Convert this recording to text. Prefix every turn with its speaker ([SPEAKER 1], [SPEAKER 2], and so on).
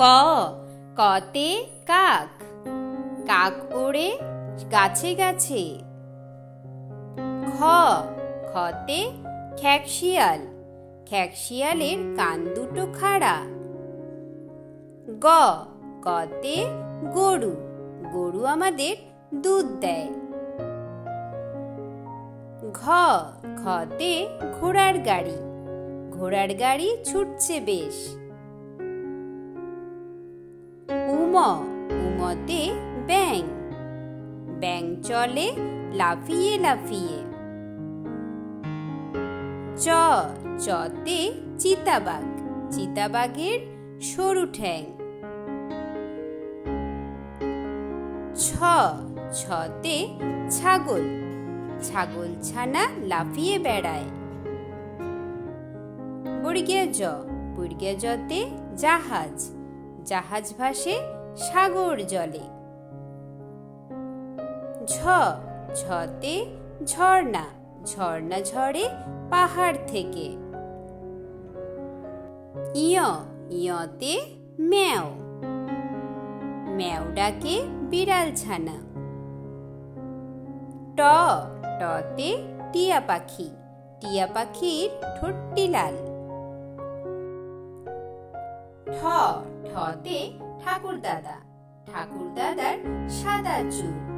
[SPEAKER 1] ক কতে কাক, কাক ওড়ে গাছে গাছে। খ খতে খ্যাকশিয়াল, খ্যাকশিয়ালের কান দুটো খাড়া। গ গতে গরু, গরু আমাদের দুধ দেয়। ঘ ঘতে ঘোড়ার গাড়ি, ঘোড়ার গাড়ি ছুটছে বেশ। উম উমতে ব্যাঙ, ব্যাঙ চলে লাফিয়ে লাফিয়ে। চ চতে চিতাবাঘ, চিতাবাঘের সরু ঠ্যাং। ছ ছতে ছাগল, ছাগল ছানা লাফিয়ে বেড়ায়। বর্গীয় জ, বর্গীয় জতে জাহাজ, জাহাজ ভাসে সাগর জলে। ঝ ঝতে ঝর্ণা, ঝর্ণা ঝরে পাহাড় থেকে। ইয় ইয়তে ম্যাও, ম্যাও ডাকে বিড়াল ছানা। ট টতে টিয়া পাখি, টিয়া পাখির ঠোঁটটি লাল। ঠ ঠতে ঠাকুর দাদা, ঠাকুর দাদার সাদা চুল।